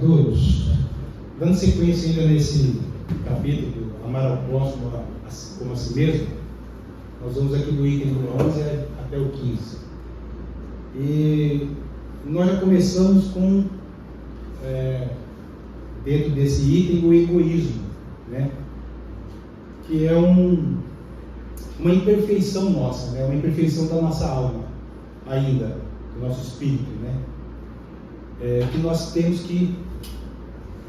todos. Dando sequência ainda nesse capítulo, amar ao próximo como a si mesmo, nós vamos aqui do item do 11 até o 15. E nós já começamos com, dentro desse item, o egoísmo, né? Que é uma imperfeição nossa, né? Uma imperfeição da nossa alma, ainda, do nosso espírito, né? Que nós temos que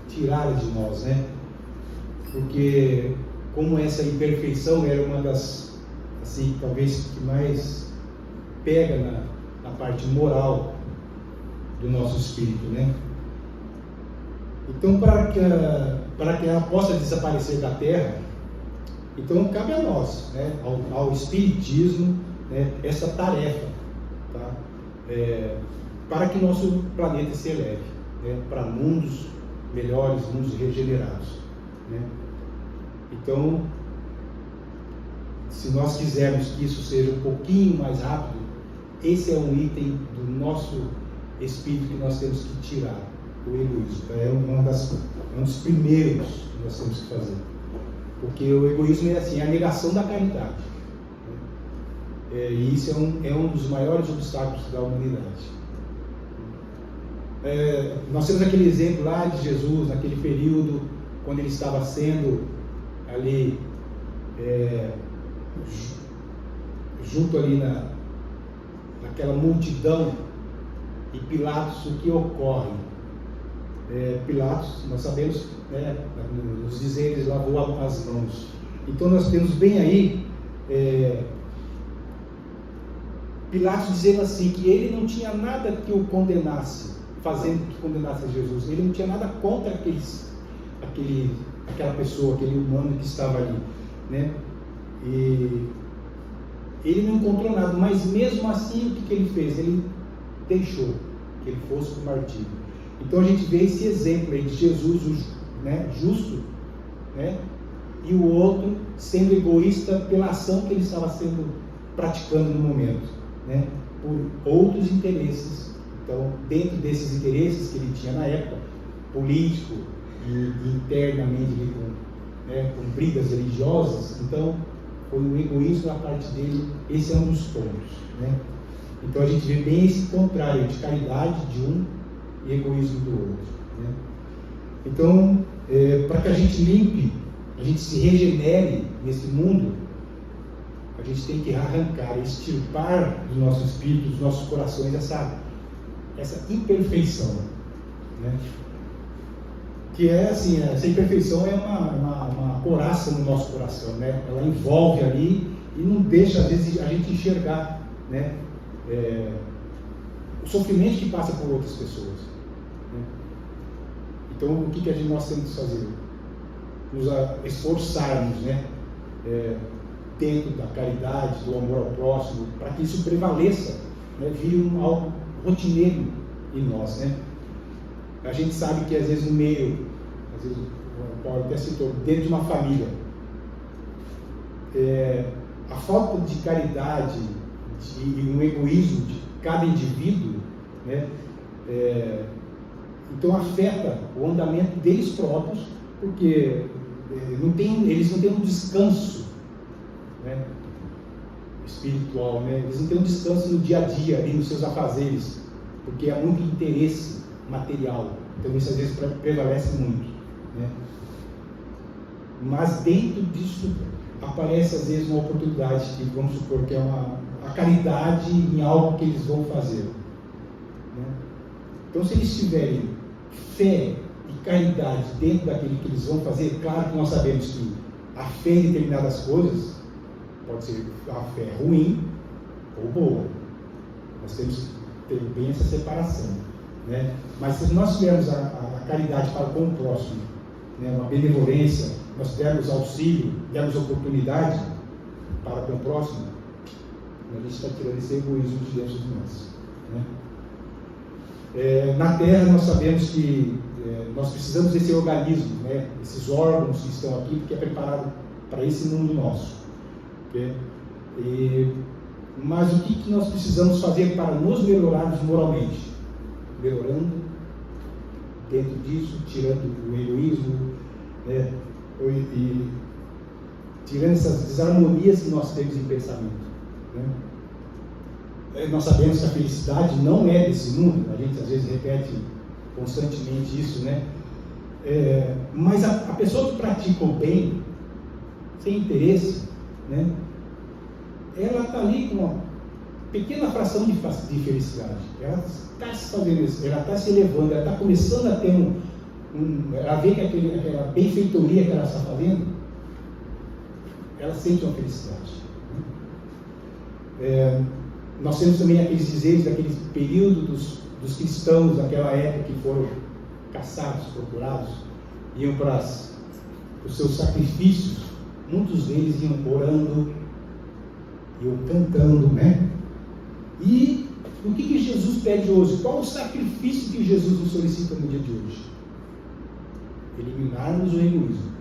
tirar de nós, né? Porque como essa imperfeição era uma das, assim, talvez que mais pega na parte moral do nosso espírito, né? Então, para que ela possa desaparecer da terra, então cabe a nós, né? ao espiritismo, né? Essa tarefa, tá? Para que nosso planeta se eleve, né? Para mundos melhores, mundos regenerados, né? Então, se nós quisermos que isso seja um pouquinho mais rápido, esse é um item do nosso espírito que nós temos que tirar, o egoísmo. É um dos primeiros que nós temos que fazer, porque o egoísmo é assim, a negação da caridade, né? E isso é um dos maiores obstáculos da humanidade. Nós temos aquele exemplo lá de Jesus, naquele período, quando ele estava sendo ali, junto ali naquela multidão, e Pilatos, o que ocorre? Pilatos, nós sabemos, né, nos dizeres, lavou as mãos. Então nós temos bem aí, Pilatos dizendo assim, que ele não tinha nada que o condenasse, fazendo que condenasse a Jesus. Ele não tinha nada contra aquela pessoa, aquele humano que estava ali, né? E ele não encontrou nada, mas mesmo assim o que ele fez? Ele deixou que ele fosse para o martírio. Então a gente vê esse exemplo aí de Jesus, né, justo, né, e o outro sendo egoísta pela ação que ele estava praticando no momento, né, por outros interesses. Então, dentro desses interesses que ele tinha na época, político e internamente com brigas religiosas, então foi um egoísmo da parte dele. Esse é um dos pontos, né? Então a gente vê bem esse contrário de caridade de um e egoísmo do outro, né? Então, para que a gente limpe, a gente se regenere nesse mundo, a gente tem que arrancar, extirpar do nosso espírito, dos nossos corações essa imperfeição, né? Que é assim, essa imperfeição é uma coraça no nosso coração, né? Ela envolve ali e não deixa às vezes a gente enxergar, né, o sofrimento que passa por outras pessoas, né? Então o que nós temos que fazer? Nos esforçarmos, né, dentro da caridade, do amor ao próximo, para que isso prevaleça, né, vire algo rotineiro em nós, né? A gente sabe que às vezes no meio, às vezes o Paulo até citou, dentro de uma família, a falta de caridade e um egoísmo de cada indivíduo, né, então afeta o andamento deles próprios, porque eles não têm um descanso, né, espiritual, né? Eles não têm um descanso no dia a dia, ali nos seus afazeres, porque há muito interesse material, então isso às vezes prevalece muito, né? Mas dentro disso aparece às vezes uma oportunidade, que vamos supor que é a caridade em algo que eles vão fazer, né? Então, se eles tiverem fé e caridade dentro daquilo que eles vão fazer, claro que nós sabemos que a fé em determinadas coisas pode ser a fé ruim ou boa, nós temos que ter bem essa separação, né? Mas se nós tivermos a caridade para com o próximo, né, uma benevolência, nós dermos auxílio, dermos oportunidade para com o próximo, a gente está tirando esse egoísmo de dentro de nós, né? Na Terra nós sabemos que nós precisamos desse organismo, né, esses órgãos que estão aqui, porque é preparado para esse mundo nosso, okay? Mas o que nós precisamos fazer para nos melhorarmos moralmente? Melhorando dentro disso, tirando o egoísmo, né? E tirando essas desarmonias que nós temos em pensamento, né? Nós sabemos que a felicidade não é desse mundo, a gente às vezes repete constantemente isso, né? Mas a pessoa que pratica o bem, sem interesse, né? Ela está ali com uma pequena fração de felicidade. Ela está se fazendo isso, ela está se elevando, ela está começando a ter ela vê que aquela benfeitoria que ela está fazendo, ela sente uma felicidade. Nós temos também aqueles dizeres daquele período dos cristãos daquela época que foram caçados, procurados, iam para os seus sacrifícios, muitos deles iam orando, iam cantando, né? E o que Jesus pede hoje? Qual o sacrifício que Jesus nos solicita no dia de hoje? Eliminarmos o egoísmo,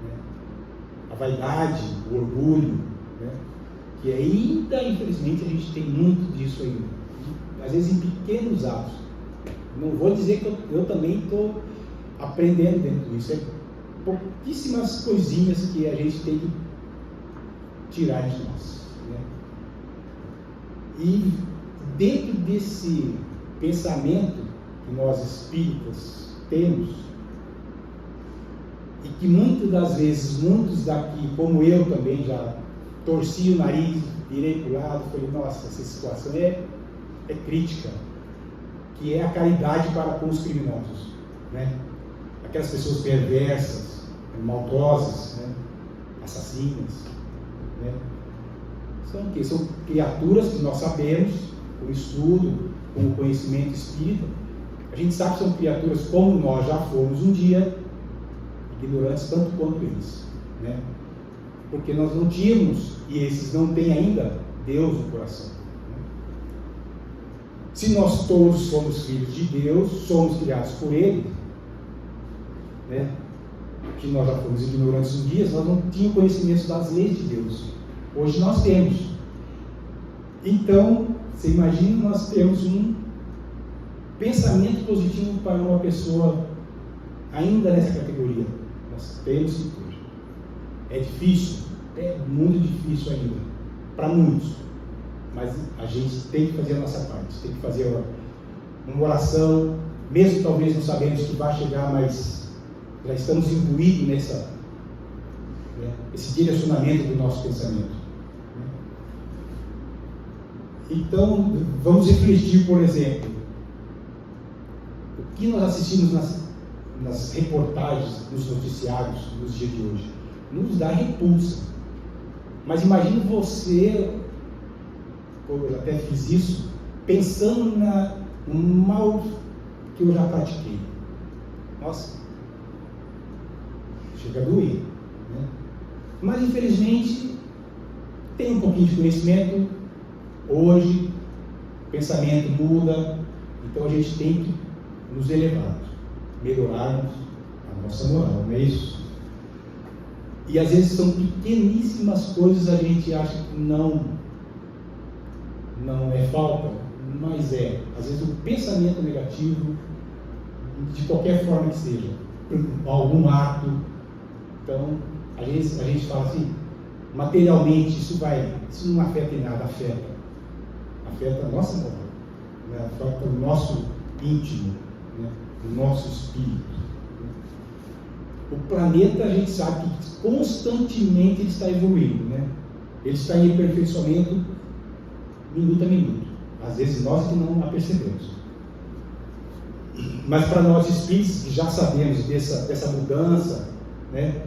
né? A vaidade, o orgulho, né? Que ainda, infelizmente, a gente tem muito disso ainda, às vezes em pequenos atos. Não vou dizer que eu também estou aprendendo dentro disso, pouquíssimas coisinhas que a gente tem que tirar de nós, né? E dentro desse pensamento que nós espíritas temos, e que muitas das vezes, muitos daqui, como eu também, já torci o nariz, virei para o lado, falei, nossa, essa situação é crítica, que é a caridade para com os criminosos, né? Aquelas pessoas perversas, maldosas, né? Assassinas, né? São o quê? São criaturas que nós sabemos, com o estudo, com o conhecimento espírita, a gente sabe que são criaturas como nós já fomos um dia, ignorantes tanto quanto eles, né? Porque nós não tínhamos, e esses não têm ainda, Deus no coração, né? Se nós todos somos filhos de Deus, somos criados por Ele, né? Que nós já fomos ignorantes um dia, nós não tínhamos conhecimento das leis de Deus. Hoje nós temos. Então, você imagina, nós temos um pensamento positivo para uma pessoa ainda nessa categoria. Nós temos que ter. É difícil, é muito difícil ainda, para muitos. Mas a gente tem que fazer a nossa parte, tem que fazer uma oração, mesmo talvez não sabemos que vai chegar, mas já estamos imbuídos esse direcionamento do nosso pensamento. Então, vamos refletir, por exemplo, o que nós assistimos nas reportagens, nos noticiários, nos dias de hoje, nos dá repulsa. Mas imagine você, eu até fiz isso, pensando no mal que eu já pratiquei. Nossa, chega a doer, né? Mas infelizmente tem um pouquinho de conhecimento. Hoje o pensamento muda, então a gente tem que nos elevar, melhorarmos a nossa moral, não é isso? E às vezes são pequeníssimas coisas, a gente acha que não é falta, mas é. Às vezes o pensamento negativo, de qualquer forma que seja, algum ato. Então, às vezes a gente fala assim, materialmente isso não afeta em nada, afeta a nossa moral, né? Afeta o nosso íntimo, né? O nosso espírito. O planeta, a gente sabe que constantemente ele está evoluindo, né? Ele está em aperfeiçoamento minuto a minuto. Às vezes nós que não apercebemos. Mas para nós espíritos que já sabemos dessa mudança, né?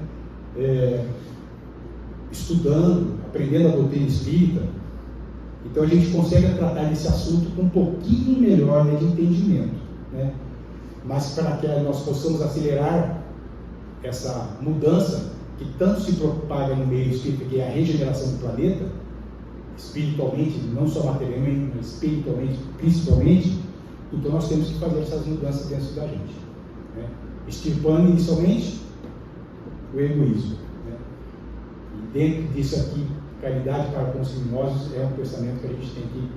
Estudando, aprendendo a doutrina espírita, então a gente consegue tratar desse assunto com um pouquinho melhor, né, de entendimento, né? Mas para que nós possamos acelerar essa mudança que tanto se propaga no meio espírita, que é a regeneração do planeta, espiritualmente, não só materialmente, mas espiritualmente, principalmente, então nós temos que fazer essas mudanças dentro da gente, né? Extirpando inicialmente o egoísmo, né? E dentro disso aqui, caridade para com os criminosos é um pensamento que a gente tem que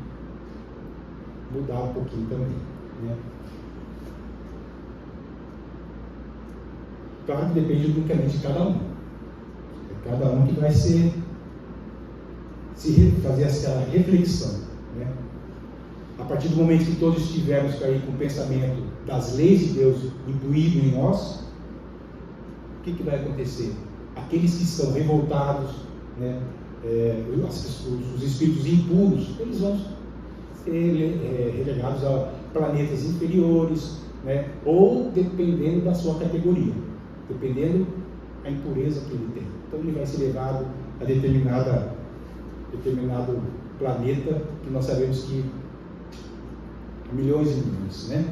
mudar um pouquinho também, né? Claro que depende unicamente de cada um. É cada um que vai fazer aquela reflexão, né? A partir do momento que todos estivermos aí com o pensamento das leis de Deus imbuído em nós, o que vai acontecer? Aqueles que estão revoltados, né, os espíritos impuros, eles vão ser relegados a planetas inferiores, né, ou dependendo da sua categoria, dependendo da impureza que ele tem. Então ele vai ser levado a determinado planeta, que nós sabemos que há milhões e milhões, né?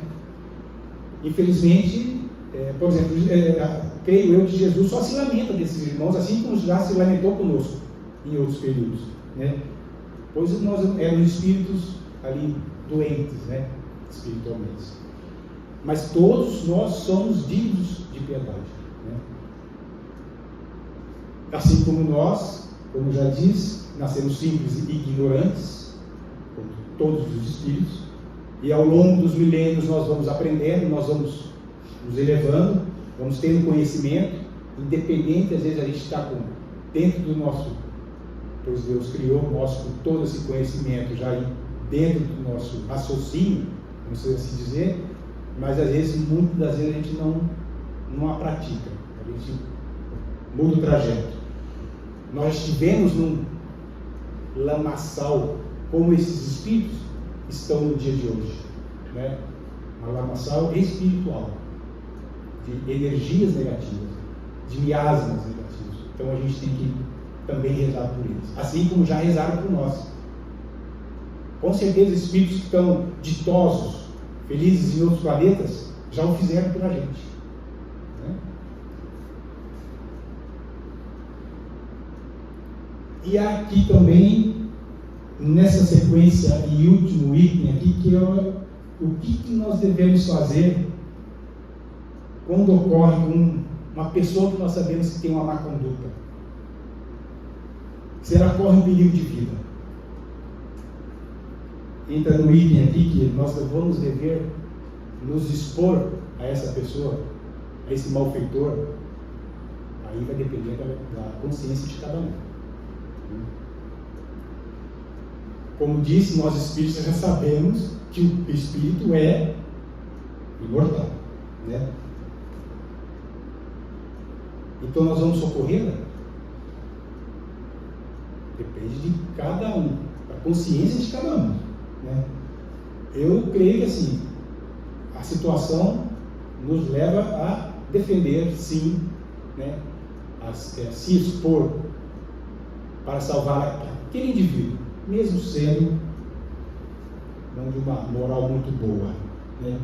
Infelizmente, por exemplo, creio eu que Jesus só se lamenta desses irmãos, assim como já se lamentou conosco em outros períodos, né? Pois nós éramos espíritos ali doentes, né? Espiritualmente. Mas todos nós somos dignos de piedade, né? Assim como nós, como já diz, nascemos simples e ignorantes, como todos os espíritos, e ao longo dos milênios nós vamos aprendendo, nós vamos nos elevando, vamos tendo conhecimento, independente, às vezes a gente está dentro do nosso, pois Deus criou nós com todo esse conhecimento já dentro do nosso raciocínio, vamos assim dizer, mas às vezes, muitas das vezes a gente não a pratica, a gente muda o trajeto. Nós estivemos num lamaçal, como esses espíritos estão no dia de hoje, né? Uma lamaçal espiritual, de energias negativas, de miasmas negativos. Então a gente tem que também rezar por eles, assim como já rezaram por nós. Com certeza, espíritos que estão ditosos, felizes em outros planetas, já o fizeram por a gente, né? E aqui também, nessa sequência e último item aqui, que é o que nós devemos fazer quando ocorre com uma pessoa que nós sabemos que tem uma má conduta. Se ela corre um perigo de vida. Entra no item aqui que nós vamos dever nos expor a essa pessoa, a esse malfeitor. Aí vai depender da consciência de cada um. Como disse, nós espíritos já sabemos que o espírito é imortal, né? Então nós vamos socorrê-la? Depende de cada um, da consciência de cada um, né? Eu creio que assim, a situação nos leva a defender, sim, né? A se expor para salvar aquele indivíduo, mesmo sendo não de uma moral muito boa, né?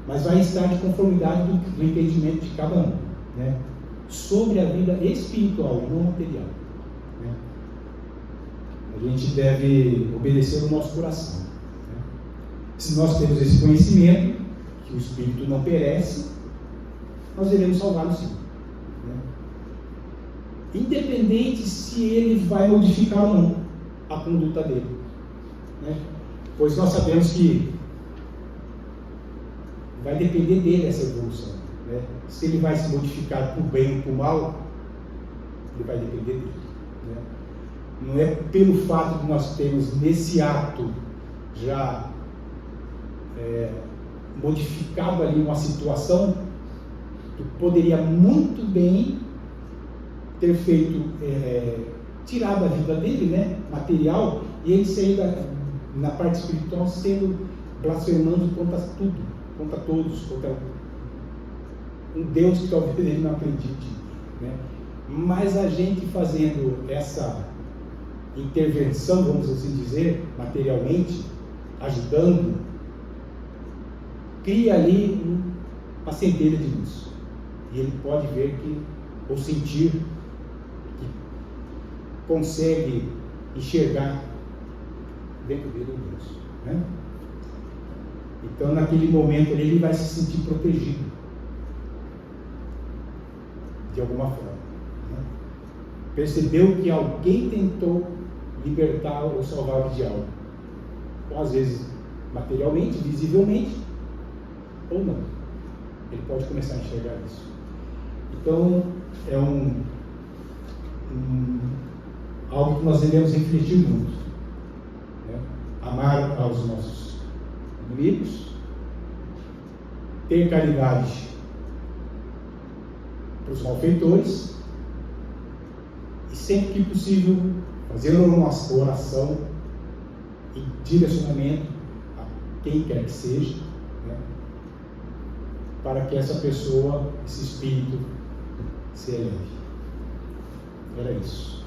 Mas vai estar de conformidade do entendimento de cada um, né? Sobre a vida espiritual e não material, né? A gente deve obedecer o nosso coração, né? Se nós temos esse conhecimento que o espírito não perece, nós devemos salvá-lo, sim, né? Independente se ele vai modificar ou não a conduta dele, né? Pois nós sabemos que vai depender dele essa evolução, né? Se ele vai se modificar por bem ou por mal, ele vai depender dele, né? Não é pelo fato de nós termos nesse ato já modificado ali uma situação que poderia muito bem ter feito, tirado a vida dele, né, material, e ele sair na parte espiritual sendo blasfemando contra tudo, contra todos, contra um Deus que talvez ele não acredite, né? Mas a gente fazendo essa intervenção, vamos assim dizer, materialmente, ajudando, cria ali uma centelha de luz, e ele pode ver ou sentir que consegue enxergar dentro dele o Deus, né? Então naquele momento ele vai se sentir protegido de alguma forma, né? Percebeu que alguém tentou libertá-lo ou salvar-lo de algo, ou às vezes materialmente, visivelmente, ou não. Ele pode começar a enxergar isso. Então, é algo que nós devemos refletir muito, né? Amar aos nossos inimigos, ter caridade para os malfeitores e, sempre que possível, fazer uma oração e direcionamento a quem quer que seja, né? Para que essa pessoa, esse espírito, se eleve. Era isso.